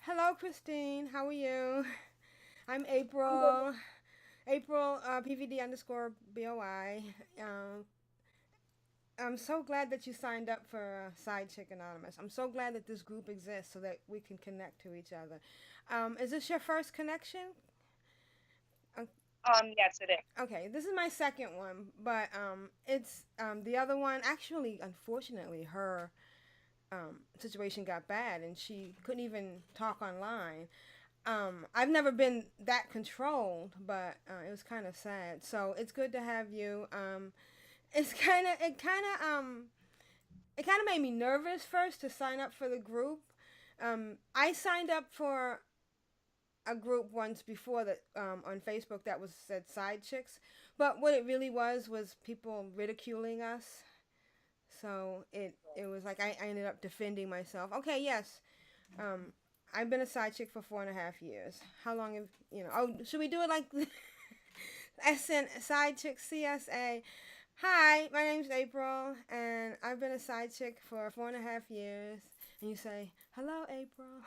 Hello, Christine. How are you? I'm I'm good. April. April, PVD underscore BOI. Um, I'm so glad that you signed up for Side Chick Anonymous. I'm so glad that this group exists so that we can connect to each other. Is this your first connection? Uh, Yes, it is. Okay, this is my second one, but it's the other one. Actually, unfortunately, her situation got bad and she couldn't even talk online. I've never been that controlled, but it was kind of sad. So it's good to have you. It's kind of it kind of made me nervous first to sign up for the group. I signed up for a group once before that on Facebook that was said side chicks, but what it really was people ridiculing us. So it was like I ended up defending myself. Okay, yes, um, I've been a side chick for 4.5 years. How long have you know? Oh, should we do it like SN side chick CSA? Hi, my name's April, and I've been a side chick for 4.5 years. And you say, "Hello, April."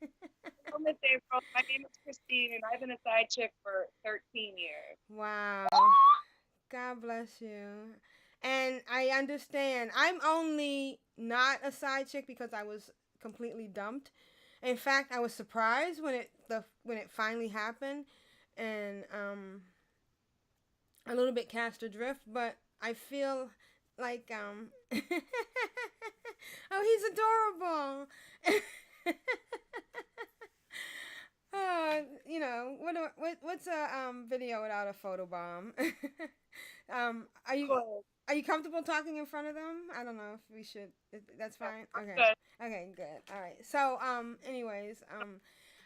Hello, Miss April. My name is Christine, and I've been a side chick for 13 years. Wow. God bless you. And I understand. I'm only not a side chick because I was completely dumped. In fact, I was surprised when it finally happened, and a little bit cast adrift. But I feel like oh, he's adorable. What's a video without a photo bomb? Are you Good. comfortable talking in front of them? I don't know if we should. That's fine. I'm Okay. good. Okay. Good. All right. So anyways,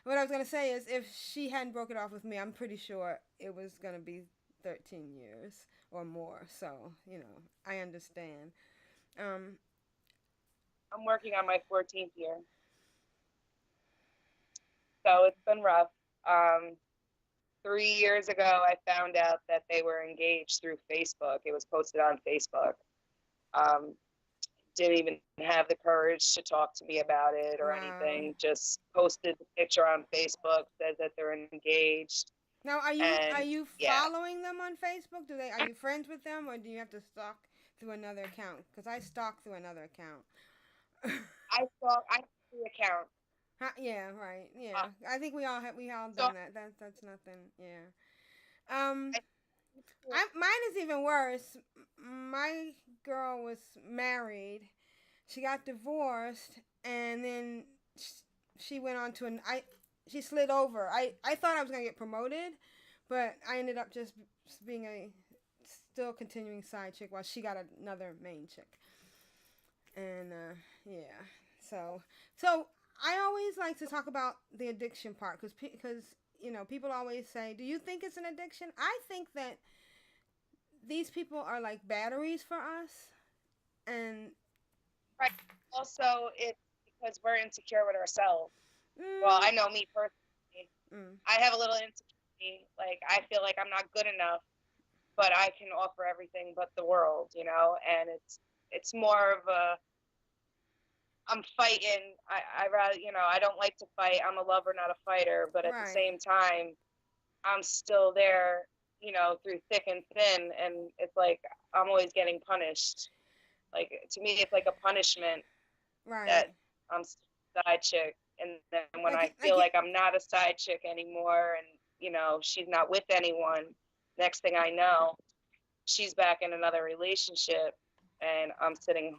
what I was gonna say is if she hadn't broke it off with me, I'm pretty sure it was gonna be 13 years or more. So I understand. Um, I'm working on my 14th year, so it's been rough. Um, 3 years ago, I found out that they were engaged through Facebook. It was posted on Facebook. Um, didn't even have the courage to talk to me about it or wow. anything. Just posted the picture on Facebook, said that they're engaged, Now, are and you yeah, following them on Facebook? Do they Are you friends with them, or do you have to stalk through another account? Because I stalk through another account. I have the account. Yeah, right. Uh, Yeah, I think we all so done that. That's nothing. Yeah. Um, I mine is even worse. My girl was married. She got divorced, and then she went on to an I. She slid over. I thought I was gonna get promoted, but I ended up just being a still continuing side chick while she got another main chick. And yeah, so I always like to talk about the addiction part because people always say, "Do you think it's an addiction?" I think that these people are like batteries for us, and right. Also, it's because we're insecure with ourselves. Well, mm, I know me personally. mm, I have a little insecurity. Like I feel like I'm not good enough, but I can offer everything but the world, And it's more of a I'm fighting. I rather I don't like to fight. I'm a lover, not a fighter. But at the right, same time, I'm still there, through thick and thin, and it's like I'm always getting punished. Like to me, it's like a punishment that right. I'm still a side chick. And then when Like I it, like feel it, like I'm not a side chick anymore and, she's not with anyone, next thing I know, she's back in another relationship and I'm sitting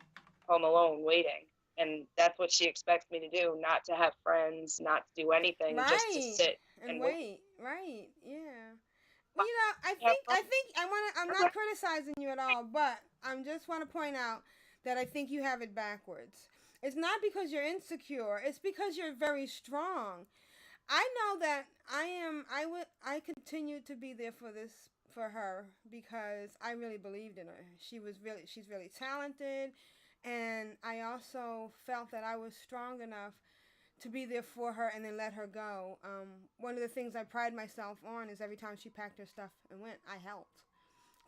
home alone waiting. And that's what she expects me to do, not to have friends, not to do anything, just to right, sit and and wait. wait, right, yeah. Well, I have I'm not criticizing you at all, but I just want to point out that I think you have it backwards. It's not because you're insecure, it's because you're very strong. I know that I continue to be there for her because I really believed in her. She's really talented, and I also felt that I was strong enough to be there for her and then let her go. One of the things I pride myself on is every time she packed her stuff and went, I helped.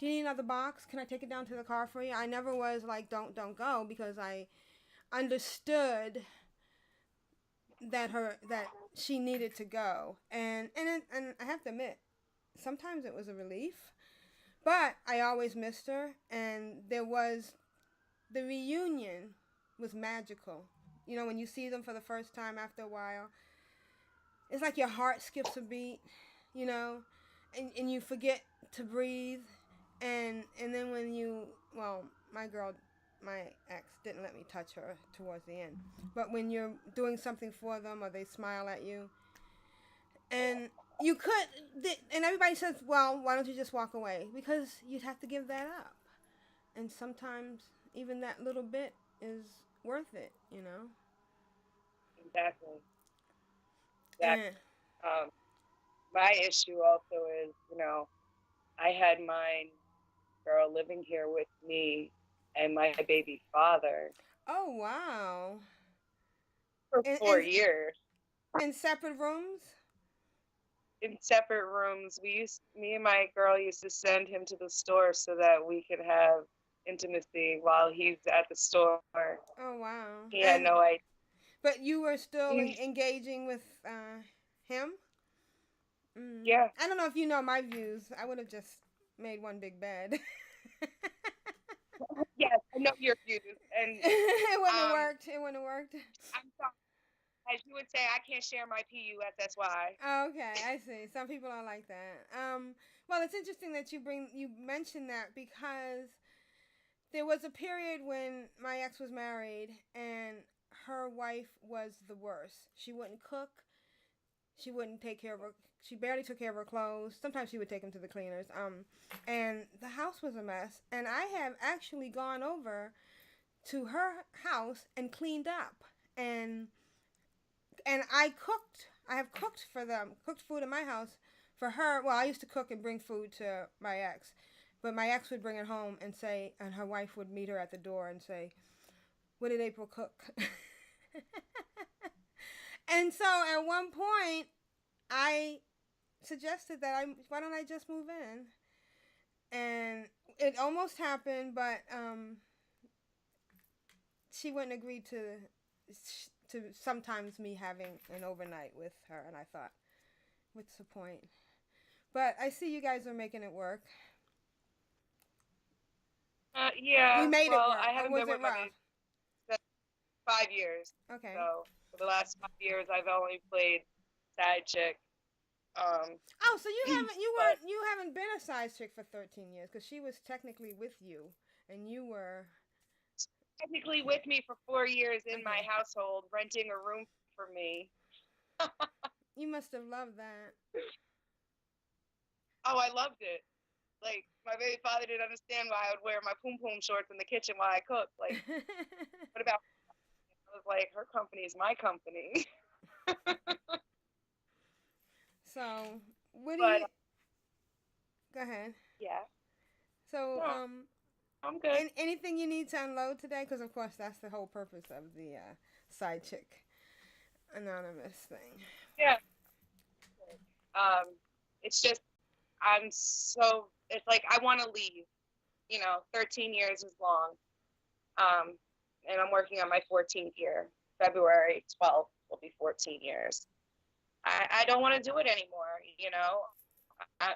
Do you need another box? Can I take it down to the car for you? I never was like don't go because I understood that she needed to go, and I have to admit, sometimes it was a relief, but I always missed her, and there was the reunion was magical. You know, when you see them for the first time after a while, it's like your heart skips a beat, you know, and you forget to breathe, and then when you, well, my girl, my ex didn't let me touch her towards the end, but when you're doing something for them or they smile at you, and you could, and everybody says, well, why don't you just walk away, because you'd have to give that up, and sometimes even that little bit is worth it, you know. Exactly. Exactly. And Um, my issue also is, I had my girl living here with me and my baby father oh wow, for and four years in separate rooms. in separate rooms. Me and my girl used to send him to the store so that we could have intimacy while he's at the store. Oh wow, He had and no idea. but you were still engaging with him. Yeah. I don't know if you know my views. I would have just made one big bed. Yes, I know your views, and It wouldn't have um, worked. It wouldn't have worked. I'm sorry. As you would say, I can't share my PUSSY. Okay, I see. Some people are like that. Well, it's interesting that you mentioned that, because there was a period when my ex was married and her wife was the worst. She wouldn't cook. She wouldn't take care of her. She barely took care of her clothes. Sometimes she would take them to the cleaners. And the house was a mess. And I have actually gone over to her house and cleaned up. And I cooked. I have cooked for them. Cooked food in my house for her. Well, I used to cook and bring food to my ex, but my ex would bring it home and say, and her wife would meet her at the door and say, "What did April cook?" And so at one point, I suggested that why don't I just move in? And it almost happened, but she wouldn't agree to sometimes me having an overnight with her, and I thought, what's the point? But I see you guys are making it work. You Yeah, made it well, work, I or haven't was been it with my rough? baby for 5 years. Okay. So for the last 5 years, I've only played side chick. Um, Oh, so you haven't you but weren't you haven't been a side chick for 13 years, because she was technically with you, and you were technically with me for 4 years in my okay. household, renting a room for me. You must have loved that. Oh, I loved it. Like my baby father didn't understand why I would wear my poom poom shorts in the kitchen while I cooked. Like, what about? I was like, her company is my company. So, what do But you? Go ahead. yeah, So, no, I'm good. anything you need to unload today? Because of course that's the whole purpose of the side chick anonymous thing. Yeah. Um, it's just I'm so it's like I want to leave. 13 years is long. Um, and I'm working on my 14th year. February 12th will be 14 years. I don't want to do it anymore. I,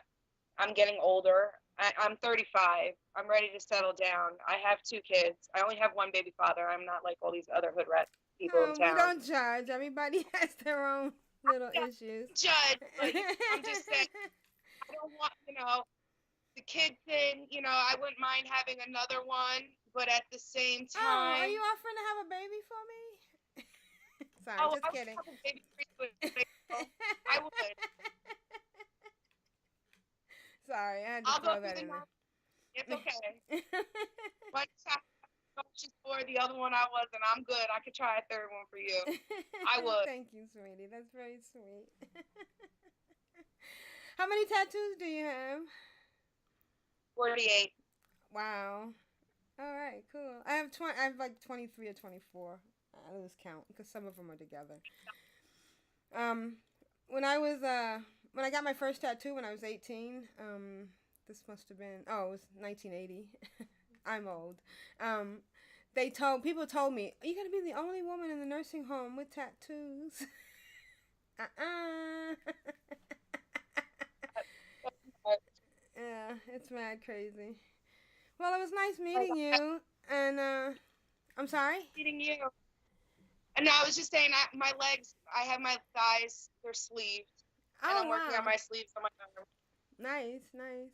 I'm getting older. I'm 35. I'm ready to settle down. I have 2 kids. I only have one baby father. I'm not like all these other hood rat people in We town. don't judge. Everybody has their own little Yeah, issues. judge, but I'm just saying I don't want the kids in. I wouldn't mind having another one, but at the same Oh, are time, you offering to have a baby for me? Sorry, oh, just I would kidding. have a baby for you. I would. Sorry, I had to I'll go throw through that the in month. It's there. okay. One time she's for the other one I was, and I'm good. I could try a third one for you. I would. Thank you, sweetie. That's very sweet. How many tattoos do you have? 48. Wow. All right, cool. I have like 23 or 24. I lose count because some of them are together. Um, when I was when I got my first tattoo when I was 18, this must have been, oh, it was 1980. I'm old. Um, People told me, "Are you gonna be the only woman in the nursing home with tattoos?" uh-uh. Yeah, it's mad crazy. Well, it was nice meeting you, and I'm sorry. Meeting you. And no, I was just saying, my legs, I have my thighs, they're sleeved, and Oh I'm working on wow, my sleeves on my arm. nice, nice,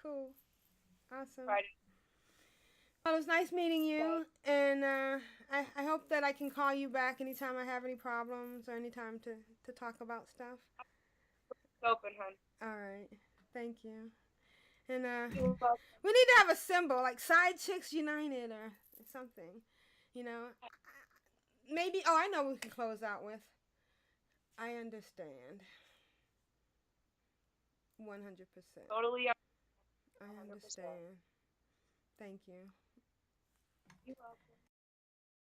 cool, awesome. Friday. Well, it was nice meeting So, you, and I hope that I can call you back anytime I have any problems or anytime to talk about stuff. open, hun. All right, thank you. And You're welcome. we need to have a symbol like Side Chicks United or something. You know, maybe. Oh, I know what we can close out with. I understand. 100%. Totally I 100%. understand. Thank you. You're welcome.